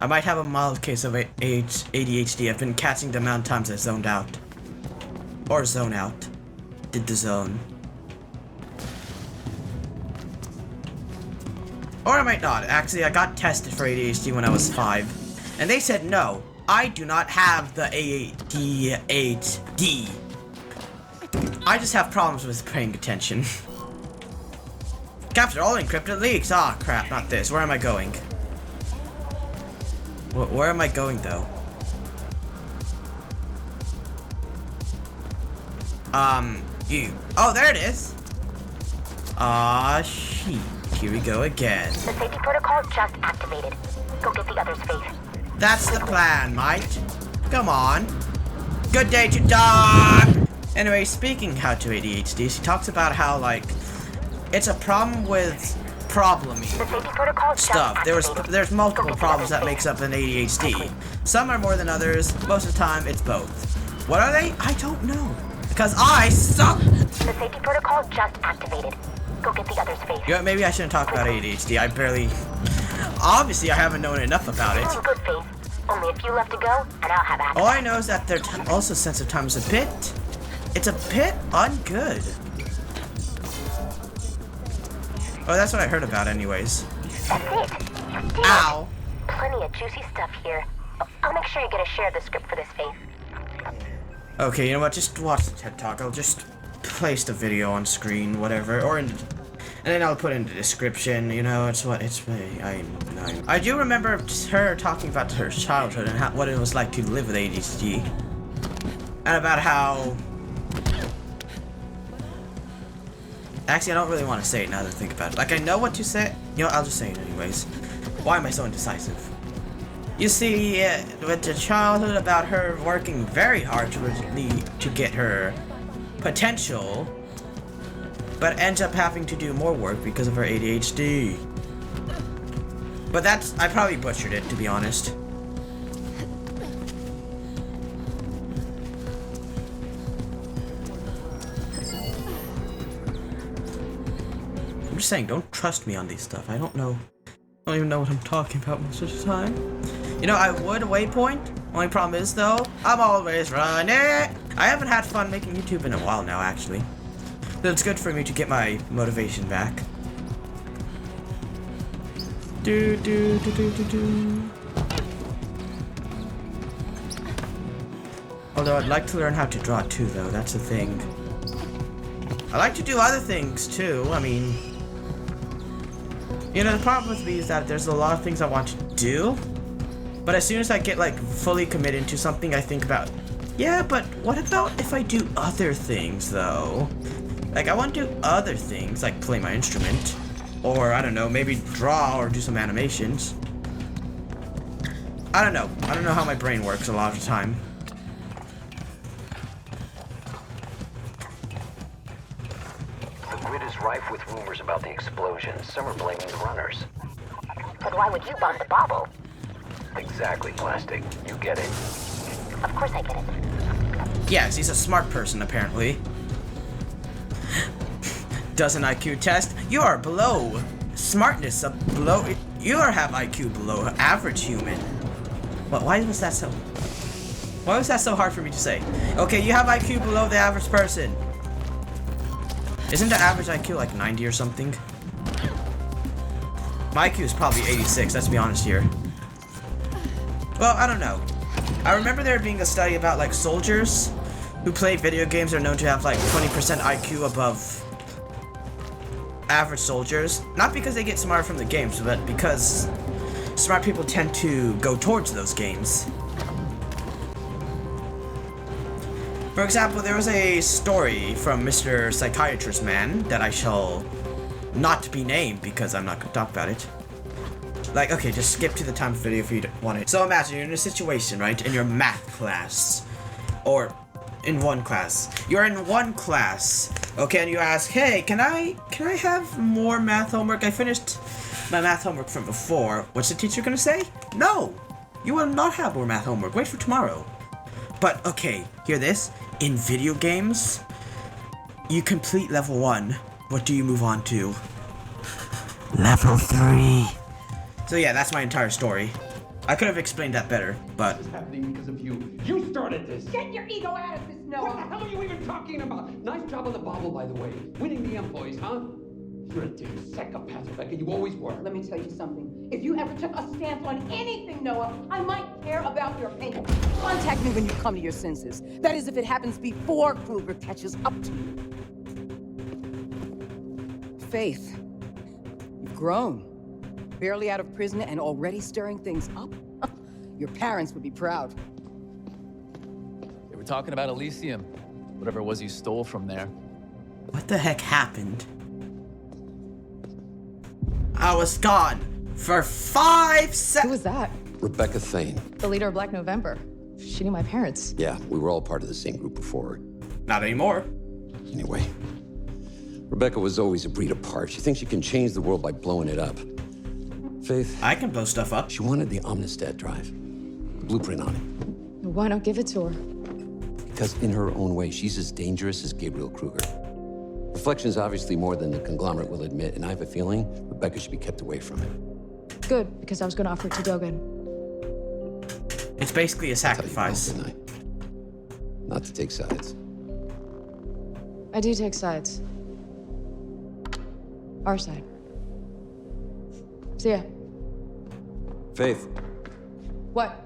I might have a mild case of ADHD. I've been catching the amount of times I zoned out. Or zone out. Did the zone. Or I might not. Actually, I got tested for ADHD when I was 5. And they said no. I do not have the ADHD. I just have problems with paying attention. Capture all encrypted leaks. Ah, crap, not this. Where am I going? Where am I going, though? You. Oh, there it is. Ah, shit. Here we go again. The safety protocol just activated. Go get the others, Faith. That's the plan, mate. Come on. Good day to dog! Anyway, speaking how to ADHD, she talks about how, like, it's a problem with probleming The safety protocol stuff. just There's multiple problems that makes up an ADHD. Some are more than others. Most of the time, it's both. What are they? I don't know. Because I suck! The safety protocol just activated. Go get the others, Faith. You know, maybe I shouldn't talk about ADHD. I barely... Obviously, I haven't known enough about it. Doing good, Faith. Only a few left to go, and I'll have access. All I know is that their also sense of time is a bit... It's a bit ungood. Oh, that's what I heard about anyways. That's it. You did it. Ow. Plenty of juicy stuff here. I'll make sure you get a share of the script for this, Faith. Okay, you know what? Just watch the TED Talk. I'll just place the video on screen, whatever, or in... And then I'll put in the description, you know, it's what, it's me. I do remember her talking about her childhood and what it was like to live with ADHD. And about how... Actually, I don't really want to say it now that I think about it. Like, I know what to say. You know, I'll just say it anyways. Why am I so indecisive? You see, with the childhood about her working very hard to get her potential, but ends up having to do more work because of her ADHD. But that's, I probably butchered it, to be honest. I'm just saying, don't trust me on these stuff. I don't know. I don't even know what I'm talking about most of the time. You know, I would waypoint. Only problem is, though, I'm always running. I haven't had fun making YouTube in a while now, actually. So it's good for me to get my motivation back. Do. Although I'd like to learn how to draw too, though. That's the thing. I like to do other things too. I mean, you know, the problem with me is that there's a lot of things I want to do, but as soon as I get like fully committed to something, I think about, yeah, but what about if I do other things though? Like, I want to do other things, like play my instrument, or I don't know, maybe draw or do some animations. I don't know how my brain works a lot of the time. The grid is rife with rumors about the explosion. Some are blaming the runners. But why would you bomb the bauble? Exactly, Plastic. You get it. Of course I get it. Yes, he's a smart person, apparently. Does an IQ test? You are below smartness, below. You have IQ below average human. What? Why was that so? Why was that so hard for me to say? Okay, you have IQ below the average person. Isn't the average IQ like 90 or something? My IQ is probably 86. Let's be honest here. Well, I don't know. I remember there being a study about like soldiers who play video games are known to have like 20% IQ above average soldiers. Not because they get smarter from the games, but because smart people tend to go towards those games. For example, there was a story from Mr. Psychiatrist Man that I shall not be named because I'm not going to talk about it. Like, okay, just skip to the time of video if you don't want it. So imagine you're in a situation, right, in your math class, or in one class. You're in one class, okay, and you ask, hey, can I have more math homework? I finished my math homework from before. What's the teacher gonna say? No, you will not have more math homework. Wait for tomorrow. But okay, hear this. In video games, you complete level 1. What do you move on to? Level 3. So yeah, that's my entire story. I could have explained that better, but This is happening because of you. You started this. Get your ego out of this, What the Noah. hell are you even talking about? Nice job on the bobble, by the way. Winning the employees, huh? You're a damn psychopath, Rebecca. You always were. Let me tell you something. If you ever took a stance on anything, Noah, I might care about your opinion. Contact me when you come to your senses. That is, if it happens before Kruger catches up to you. Faith, you've grown. Barely out of prison and already stirring things up. Your parents would be proud. They were talking about Elysium. Whatever it was you stole from there. what the heck happened? I was gone for 5 Who seconds. was that? Rebecca Thane. The leader of Black November. She knew my parents. Yeah, we were all part of the same group before. Not anymore. Anyway, Rebecca was always a breed apart. She thinks she can change the world by blowing it up. Faith, I can blow stuff up. she wanted the Omnistat drive. The blueprint on it. Why not give it to her? Because in her own way, she's as dangerous as Gabriel Kruger. Reflection's obviously more than the conglomerate will admit, and I have a feeling Rebecca should be kept away from it. Good, because I was going to offer it to Dogen. It's basically a Tell you both, sacrifice. didn't I? Not to take sides. I do take sides. Our side. See ya. Faith, What?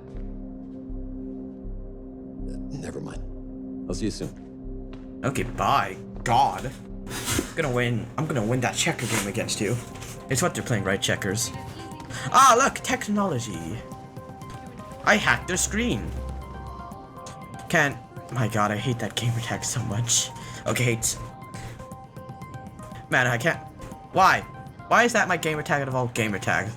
never mind. I'll see you soon. Okay, bye. God. I'm gonna win that checker game against you. It's what they're playing, right? Checkers. Ah, look, technology. I hacked their screen. Can't. My God, I hate that gamer tag so much. Okay, hate. Man, I can't. Why? Why is that my gamer tag out of all gamer tags?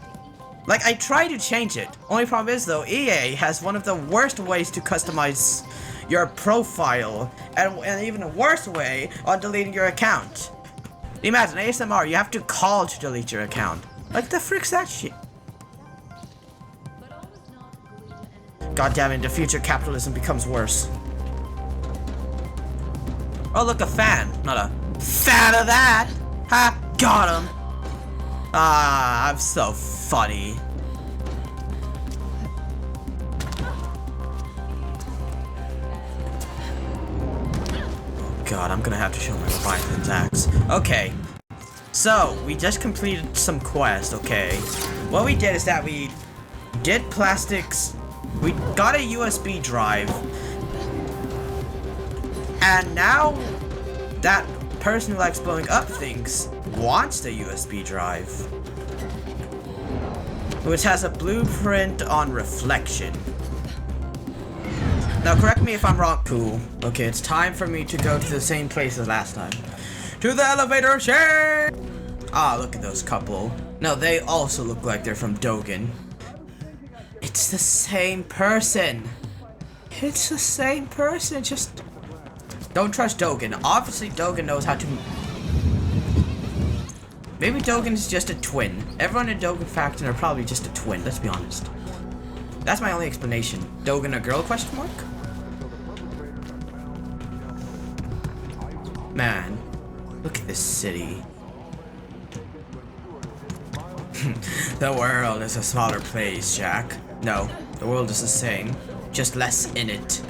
Like, I tried to change it. Only problem is, though, EA has one of the worst ways to customize your profile, and even a worse way on deleting your account. Imagine ASMR, you have to call to delete your account. Like, the frick's that shit? God damn it, the future capitalism becomes worse. Oh, look, a fan. Not a fan of that. Ha, got him. Ah, I'm so funny. God, I'm gonna have to show my Leviathan's axe. Okay, so we just completed some quest, okay? What we did is that we did plastics, we got a USB drive, and now that person who likes blowing up things wants the USB drive, which has a blueprint on reflection. Now, correct me if I'm wrong. Cool. Okay, it's time for me to go to the same place as last time. To the elevator shaft! Ah, look at those couple. No, they also look like they're from Dogen. It's the same person. It's the same person, just... Don't trust Dogen. Obviously, Dogen knows how to... Maybe Dogen is just a twin. Everyone in Dogen faction are probably just a twin, let's be honest. That's my only explanation. Dogen a girl, question mark? Man, look at this city. The world is a smaller place, Jack. No, the world is the same, just less in it.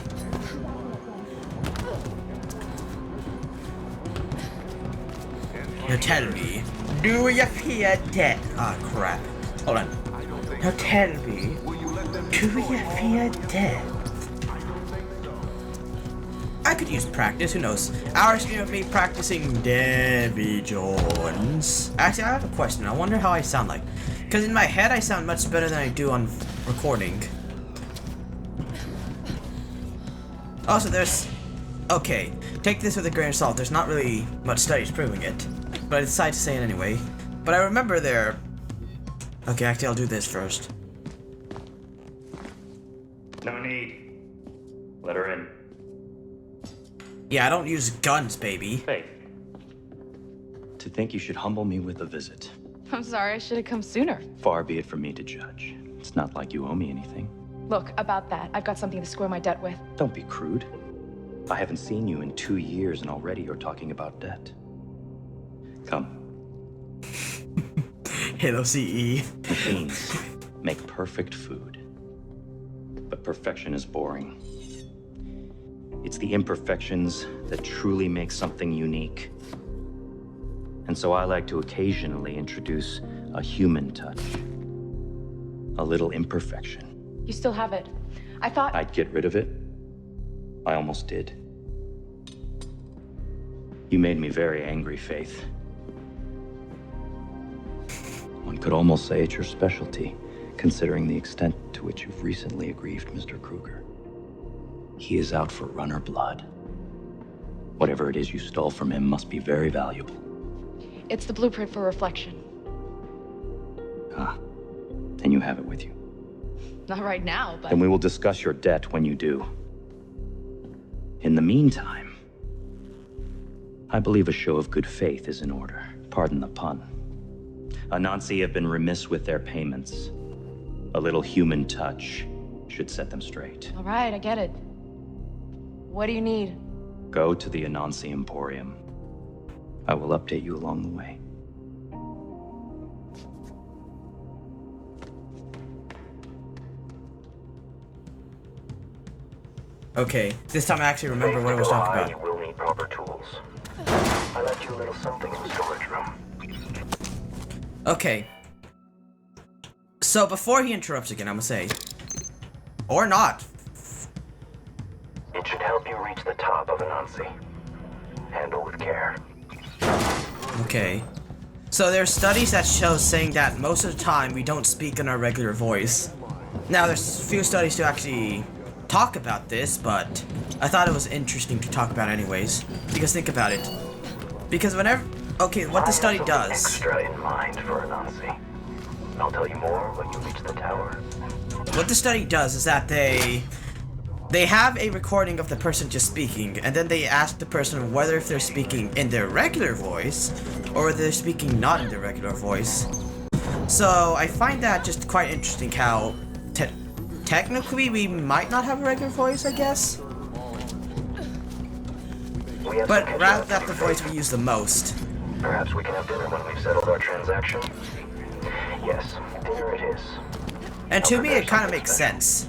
Now tell me, do you fear death? Ah, crap. Hold on. Now tell me, do you fear death? I could use practice, who knows? Our stream of me practicing Davy Jones. Actually, I have a question. I wonder how I sound like. Because in my head, I sound much better than I do on recording. Also, there's... Okay, take this with a grain of salt. There's not really much studies proving it. But I decided to say it anyway. But I remember there... Okay, actually, I'll do this first. No need. Let her in. Yeah, I don't use guns, baby. Faith. To think you should humble me with a visit. I'm sorry, I should have come sooner. Far be it from me to judge. It's not like you owe me anything. Look, about that, I've got something to square my debt with. Don't be crude. I haven't seen you in 2 years and already you're talking about debt. Come. Halo CE. Machines make perfect food. but perfection is boring. It's the imperfections that truly make something unique. And so I like to occasionally introduce a human touch. A little imperfection. You still have it. I thought... I'd get rid of it. I almost did. You made me very angry, Faith. One could almost say it's your specialty, considering the extent to which you've recently aggrieved Mr. Kruger. He is out for runner blood. Whatever it is you stole from him must be very valuable. It's the blueprint for Reflection. Ah, then you have it with you. Not right now, but... Then we will discuss your debt when you do. In the meantime, I believe a show of good faith is in order. Pardon the pun. Anansi have been remiss with their payments. A little human touch should set them straight. All right, I get it. What do you need? Go to the Anansi Emporium. I will update you along the way. Okay, this time I actually remember what I was talking about. You will need proper tools. I left you a little something in the storage room. Okay. So before he interrupts again, I'm gonna say, or not. It should help you reach the top of Anansi. Handle with care. Okay. So there's studies that show saying that most of the time we don't speak in our regular voice. Now there's a few studies to actually talk about this, but I thought it was interesting to talk about anyways. Because think about it. Because whenever... Okay, what the study does... extra in mind for Anansi. I'll tell you more when you reach the tower. What the study does is that they have a recording of the person just speaking, and then they ask the person whether if they're speaking in their regular voice, or whether they're speaking not in their regular voice. So I find that just quite interesting how technically we might not have a regular voice, I guess. But rather that's the voice we use the most. Perhaps we can have dinner when we've settled our transaction. Yes, dinner it is. And to me it kind of makes sense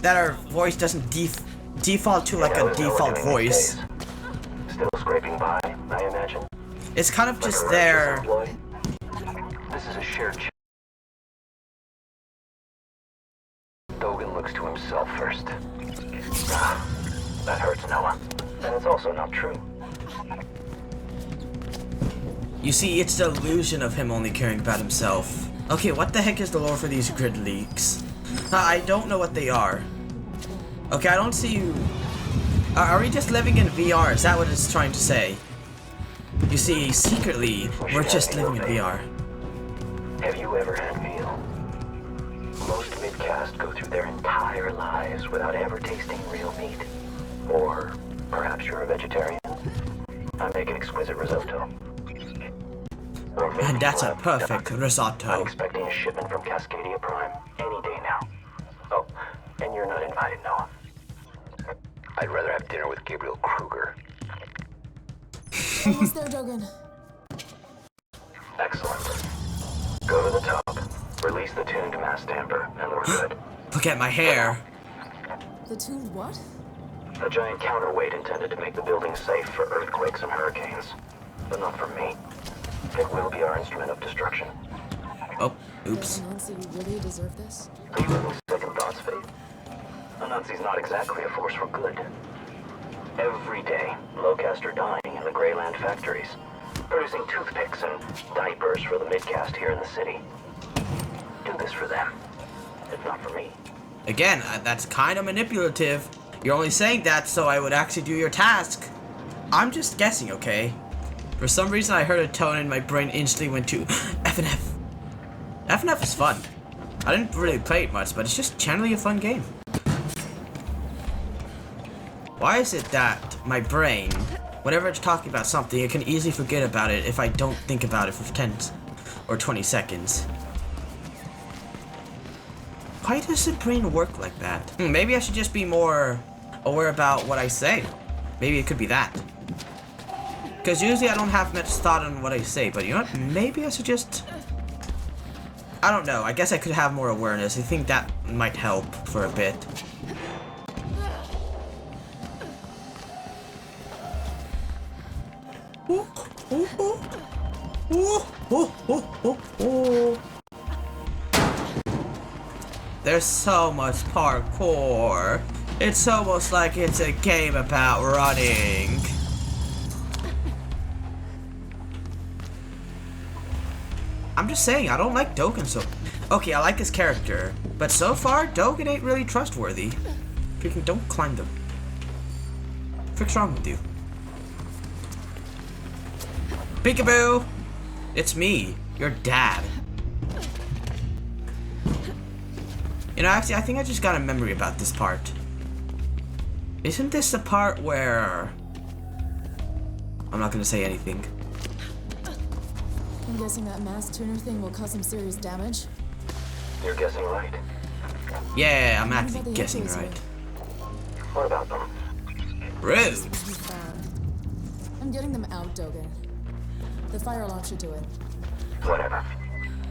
that our voice doesn't default to like a default voice. Still scraping by, I imagine. It's kind of just there. This is a shared Dogan looks to himself first. Ah, that hurts, Noah. And it's also not true. You see, it's the illusion of him only caring about himself. Okay, what the heck is the lore for these grid leaks? I don't know what they are. Okay, I don't see you... Are we just living in VR? Is that what it's trying to say? You see, secretly, we're just living in VR. Have you ever had veal? Most midcast go through their entire lives without ever tasting real meat. Or perhaps you're a vegetarian. I make an exquisite risotto. And that's a perfect risotto. I'm expecting a shipment from Cascadia Prime any day now. Oh, and you're not invited, Noah. I'd rather have dinner with Gabriel Kruger. Almost there, Dogan. Excellent. Go to the top, release the tuned mass damper, and we're good. Look at my hair. The tuned what? A giant counterweight intended to make the building safe for earthquakes and hurricanes. But not for me. It will be our instrument of destruction. Oh, oops. Does Anansi really deserve this? Are you having second thoughts, Faith? Anansi's not exactly a force for good. Every day, Locust are dying in the Greyland factories, producing toothpicks and diapers for the midcast here in the city. Do this for them, if not for me. Again, that's kind of manipulative. You're only saying that so I would actually do your task. I'm just guessing, okay? For some reason, I heard a tone and my brain instantly went to FNF. FNF is fun. I didn't really play it much, but it's just generally a fun game. Why is it that my brain, whenever it's talking about something, it can easily forget about it if I don't think about it for 10 or 20 seconds? Why does the brain work like that? Maybe I should just be more aware about what I say. Maybe it could be that. Because usually I don't have much thought on what I say, but you know what? Maybe I should just I don't know. I guess I could have more awareness. I think that might help for a bit. Ooh, ooh, ooh. Ooh, ooh, ooh, ooh, ooh. There's so much parkour. It's almost like it's a game about running. I'm just saying, I don't like Dogen so... Okay, I like his character, but so far, Dogen ain't really trustworthy. Freaking don't climb them. What's wrong with you? Peekaboo! It's me, your dad. You know, actually, I think I just got a memory about this part. Isn't this the part where... I'm not gonna say anything. I'm guessing that mass tuner thing will cause some serious damage. You're guessing right. Yeah, I'm actually guessing right. What about them? Rude. I'm getting them out, Dogen. The fire alarm should do it. Whatever.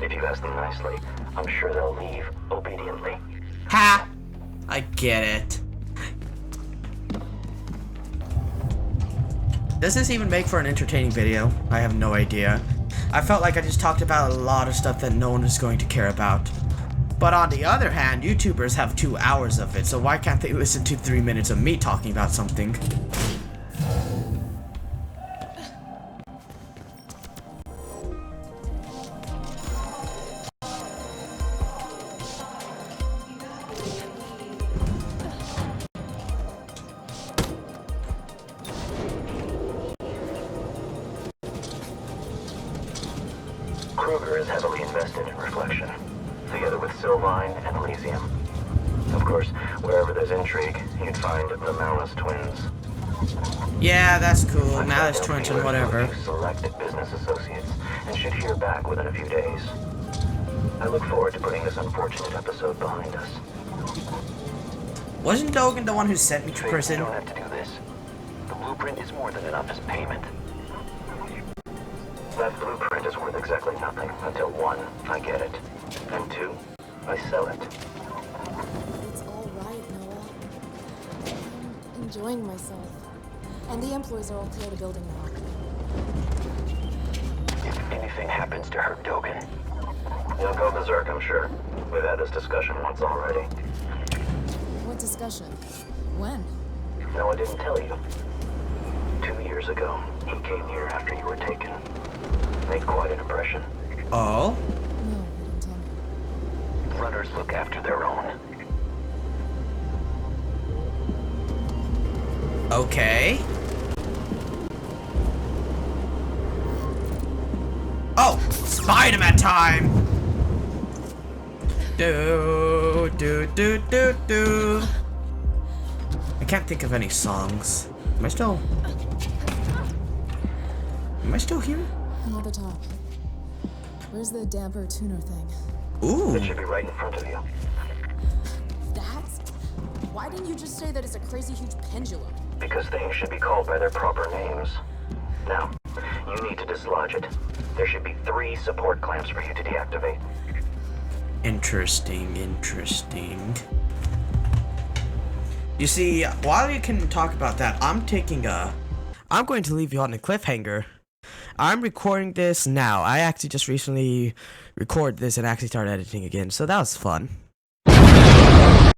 If you ask them nicely, I'm sure they'll leave obediently. Ha! I get it. Does this even make for an entertaining video? I have no idea. I felt like I just talked about a lot of stuff that no one is going to care about. But on the other hand, YouTubers have 2 hours of it, so why can't they listen to 3 minutes of me talking about something? Kruger is heavily invested in Reflection, together with Sylvine and Elysium. Of course, wherever there's intrigue, you'd find the Malice twins. Yeah, that's cool. Malice twins and whatever. Selected business associates, and should hear back within a few days. I look forward to putting this unfortunate episode behind us. Wasn't Dogen the one who sent me to prison? You don't have to do this. The blueprint is more than enough as payment. That blueprint is worth exactly nothing until 1, I get it, and 2, I sell it. It's all right, Noah. I'm enjoying myself. And the employees are all clear the building now. If anything happens to her, Dogen, you'll go berserk, I'm sure. We've had this discussion once already. What discussion? When? No, I didn't tell you. 2 years ago, he came here after you were taken. Made quite an impression. Oh? No, you didn't tell me. Runners look after their own. Okay. Oh! Spider-Man time! Do, do, do, do, do. I can't think of any songs. Am I still here? I'm at the top. Where's the damper tuner thing? Ooh. It should be right in front of you. That's... Why didn't you just say that it's a crazy huge pendulum? Because things should be called by their proper names. Now, you need to dislodge it. There should be 3 support clamps for you to deactivate. Interesting, interesting. You see, while you can talk about that, I'm going to leave you on a cliffhanger. I'm recording this now. I actually just recently recorded this and actually started editing again, so that was fun.